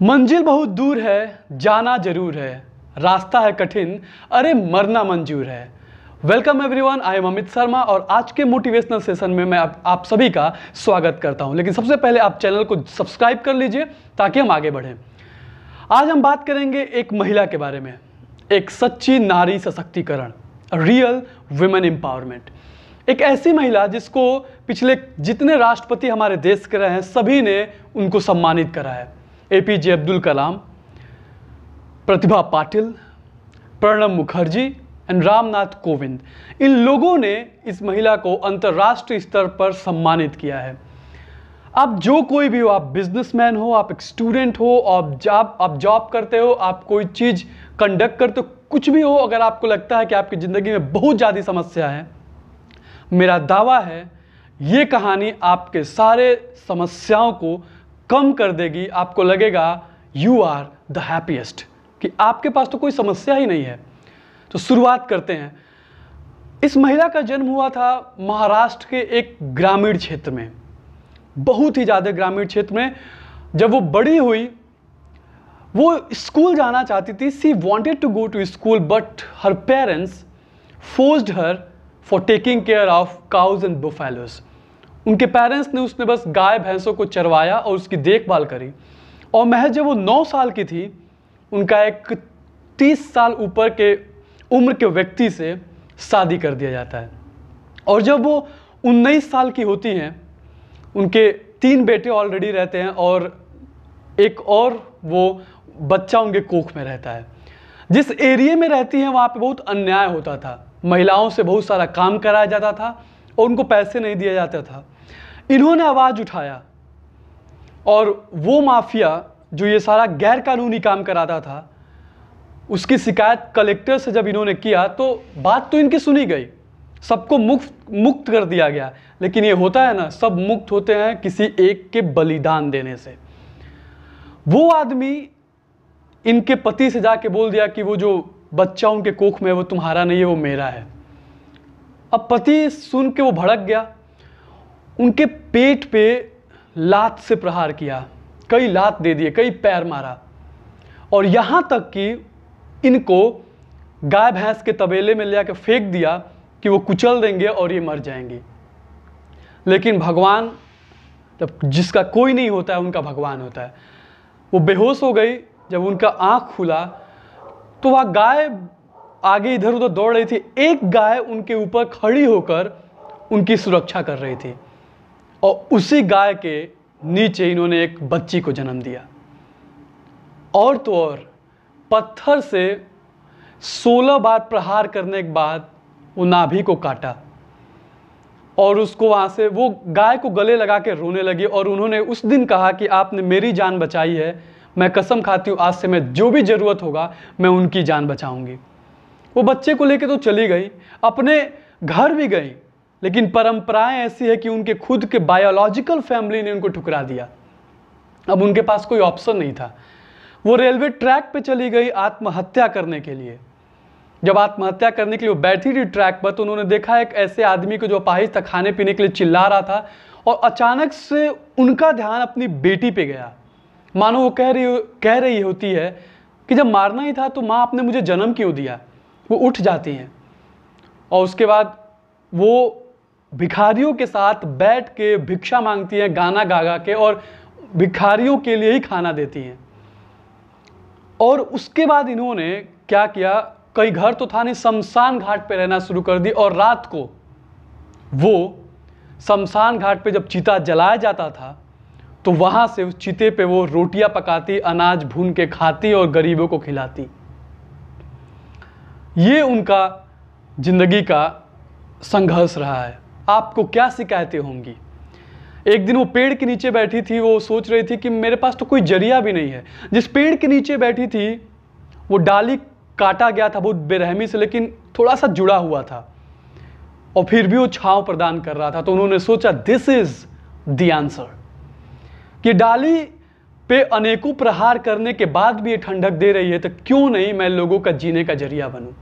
मंजिल बहुत दूर है, जाना जरूर है, रास्ता है कठिन, अरे मरना मंजूर है। Welcome everyone, I am Amit Sharma और आज के मोटिवेशनल सेशन में मैं आप सभी का स्वागत करता हूं। लेकिन सबसे पहले आप चैनल को सब्सक्राइब कर लीजिए ताकि हम आगे बढ़ें। आज हम बात करेंगे एक महिला के बारे में, एक सच्ची नारी सशक्तिकरण, रियल वुमेन एम्पावरमेंट। एक ऐसी महिला जिसको पिछले जितने राष्ट्रपति हमारे देश के रहे हैं सभी ने उनको सम्मानित करा है। एपीजे अब्दुल कलाम, प्रतिभा पाटिल, प्रणब मुखर्जी एंड रामनाथ कोविंद, इन लोगों ने इस महिला को अंतर्राष्ट्रीय स्तर पर सम्मानित किया है। आप जो कोई भी हो, आप बिजनेसमैन हो, आप एक स्टूडेंट हो, आप जॉब करते हो, आप कोई चीज़ कंडक्ट करते हो, कुछ भी हो, अगर आपको लगता है कि आपकी ज़िंदगी में बहुत ज़्यादा समस्या है, मेरा दावा है ये कहानी आपके सारे समस्याओं को कम कर देगी। आपको लगेगा यू आर द हैप्पीएस्ट, कि आपके पास तो कोई समस्या ही नहीं है। तो शुरुआत करते हैं। इस महिला का जन्म हुआ था महाराष्ट्र के एक ग्रामीण क्षेत्र में, बहुत ही ज़्यादा ग्रामीण क्षेत्र में। जब वो बड़ी हुई, वो स्कूल जाना चाहती थी। She wanted to go to school but her parents forced her for taking care of cows and buffaloes. उनके पेरेंट्स ने उसने बस गाय भैंसों को चरवाया और उसकी देखभाल करी। और महज जब वो 9 साल की थी, उनका एक 30 साल ऊपर के उम्र के व्यक्ति से शादी कर दिया जाता है। और जब वो 19 साल की होती हैं, उनके 3 बेटे ऑलरेडी रहते हैं और एक और वो बच्चा उनके कोख में रहता है। जिस एरिया में रहती हैं वहाँ पे बहुत अन्याय होता था। महिलाओं से बहुत सारा काम कराया जाता था और उनको पैसे नहीं दिया जाता था। इन्होंने आवाज़ उठाया और वो माफिया जो ये सारा गैर कानूनी काम कराता था, उसकी शिकायत कलेक्टर से जब इन्होंने किया तो बात तो इनकी सुनी गई, सबको मुक्त कर दिया गया। लेकिन ये होता है ना, सब मुक्त होते हैं किसी एक के बलिदान देने से। वो आदमी इनके पति से जाके बोल दिया कि वो जो बच्चा उनके कोख में है वो तुम्हारा नहीं है, वो मेरा है। अब पति सुन के वो भड़क गया, उनके पेट पे लात से प्रहार किया, कई लात दे दिए, कई पैर मारा, और यहाँ तक कि इनको गाय भैंस के तबेले में ले आकर फेंक दिया कि वो कुचल देंगे और ये मर जाएंगी। लेकिन भगवान, जब जिसका कोई नहीं होता है उनका भगवान होता है। वो बेहोश हो गई। जब उनका आँख खुला तो वह गाय आगे इधर उधर दौड़ रही थी। एक गाय उनके ऊपर खड़ी होकर उनकी सुरक्षा कर रही थी और उसी गाय के नीचे इन्होंने एक बच्ची को जन्म दिया। और तो और पत्थर से 16 बार प्रहार करने के बाद वो नाभि को काटा और उसको वहाँ से वो गाय को गले लगा के रोने लगी। और उन्होंने उस दिन कहा कि आपने मेरी जान बचाई है, मैं कसम खाती हूँ आज से मैं जो भी ज़रूरत होगा मैं उनकी जान बचाऊंगी। वो बच्चे को लेके तो चली गई, अपने घर भी गई, लेकिन परंपराएं ऐसी है कि उनके खुद के बायोलॉजिकल फैमिली ने उनको ठुकरा दिया। अब उनके पास कोई ऑप्शन नहीं था। वो रेलवे ट्रैक पे चली गई आत्महत्या करने के लिए। जब आत्महत्या करने के लिए वो बैठी थी ट्रैक पर, तो उन्होंने देखा एक ऐसे आदमी को जो अपाहिज था, खाने पीने के लिए चिल्ला रहा था, और अचानक से उनका ध्यान अपनी बेटी पे गया। मानो वो कह रही होती है कि जब मारना ही था तो माँ आपने मुझे जन्म क्यों दिया। वो उठ जाती हैं और उसके बाद वो भिखारियों के साथ बैठ के भिक्षा मांगती हैं, गाना गा गा के, और भिखारियों के लिए ही खाना देती हैं। और उसके बाद इन्होंने क्या किया, कई घर तो था नहीं, शमशान घाट पे रहना शुरू कर दी। और रात को वो शमशान घाट पे जब चिता जलाया जाता था तो वहाँ से उस चिते पे वो रोटियां पकाती, अनाज भून के खाती और गरीबों को खिलाती। ये उनका जिंदगी का संघर्ष रहा है। आपको क्या शिकायतें होंगी? एक दिन वो पेड़ के नीचे बैठी थी, वो सोच रही थी कि मेरे पास तो कोई जरिया भी नहीं है। जिस पेड़ के नीचे बैठी थी वो डाली काटा गया था बहुत बेरहमी से, लेकिन थोड़ा सा जुड़ा हुआ था और फिर भी वो छांव प्रदान कर रहा था। तो उन्होंने सोचा दिस इज द आंसर, कि डाली पे अनेकों प्रहार करने के बाद भी ये ठंडक दे रही है, तो क्यों नहीं मैं लोगों का जीने का जरिया बनूं।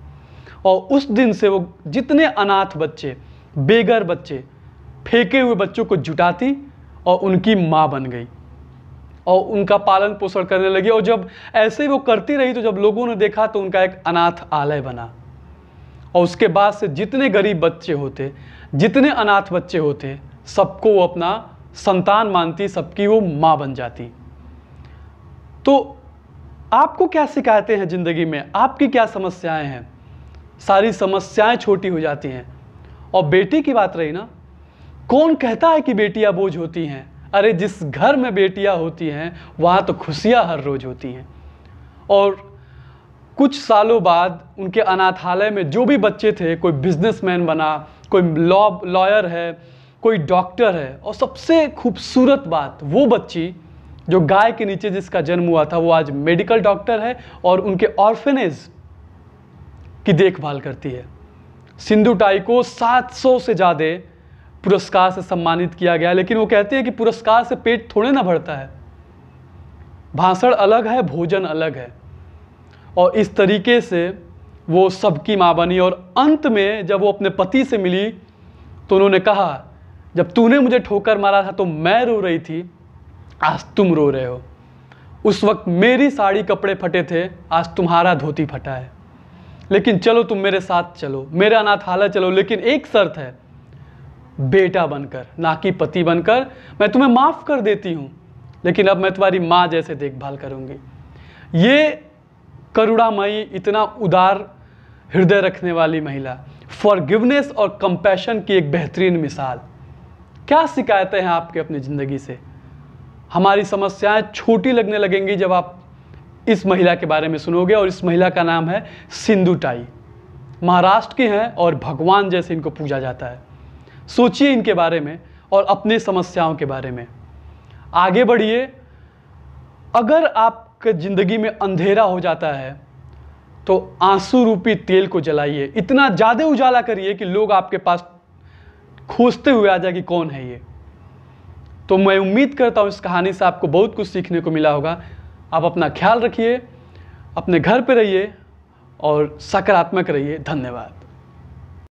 और उस दिन से वो जितने अनाथ बच्चे, बेघर बच्चे, फेंके हुए बच्चों को जुटाती और उनकी माँ बन गई। और उनका पालन पोषण करने लगी। और जब ऐसे ही वो करती रही तो जब लोगों ने देखा तो उनका एक अनाथ आलय बना। और उसके बाद से जितने गरीब बच्चे होते, जितने अनाथ बच्चे होते, सबको वो अपना संतान मानती, सबकी वो माँ बन जाती। तो आपको क्या शिकायतें हैं ज़िंदगी में, आपकी क्या समस्याएं हैं? सारी समस्याएं छोटी हो जाती हैं। और बेटी की बात रही ना, कौन कहता है कि बेटियां बोझ होती हैं? अरे जिस घर में बेटियां होती हैं वहाँ तो खुशियाँ हर रोज़ होती हैं। और कुछ सालों बाद उनके अनाथालय में जो भी बच्चे थे, कोई बिजनेसमैन बना, कोई लॉयर है, कोई डॉक्टर है। और सबसे खूबसूरत बात, वो बच्ची जो गाय के नीचे जिसका जन्म हुआ था, वो आज मेडिकल डॉक्टर है और उनके ऑर्फेनेज की देखभाल करती है। सिंधु टाई को 700 से ज़्यादा पुरस्कार से सम्मानित किया गया। लेकिन वो कहते हैं कि पुरस्कार से पेट थोड़े ना भरता है, भाषण अलग है, भोजन अलग है। और इस तरीके से वो सबकी माँ बनी। और अंत में जब वो अपने पति से मिली तो उन्होंने कहा, जब तूने मुझे ठोकर मारा था तो मैं रो रही थी, आज तुम रो रहे हो। उस वक्त मेरी साड़ी कपड़े फटे थे, आज तुम्हारा धोती फटा है। लेकिन चलो तुम मेरे साथ चलो, मेरे अनाथालय चलो, लेकिन एक शर्त है, बेटा बनकर, ना कि पति बनकर। मैं तुम्हें माफ़ कर देती हूँ, लेकिन अब मैं तुम्हारी माँ जैसे देखभाल करूँगी। ये करुणामयी, इतना उदार हृदय रखने वाली महिला, फॉरगिवनेस और कंपैशन की एक बेहतरीन मिसाल। क्या शिकायतें हैं आपके अपनी ज़िंदगी से? हमारी समस्याएं छोटी लगने लगेंगी जब आप इस महिला के बारे में सुनोगे। और इस महिला का नाम है सिंधु टाई। महाराष्ट्र की हैं और भगवान जैसे इनको पूजा जाता है। सोचिए इनके बारे में और अपनी समस्याओं के बारे में। आगे बढ़िए। अगर आपके ज़िंदगी में अंधेरा हो जाता है तो आंसू रूपी तेल को जलाइए, इतना ज़्यादा उजाला करिए कि लोग आपके पास खोजते हुए आ जाए कि कौन है ये। तो मैं उम्मीद करता हूँ इस कहानी से आपको बहुत कुछ सीखने को मिला होगा। आप अपना ख्याल रखिए, अपने घर पे रहिए और सकारात्मक रहिए। धन्यवाद।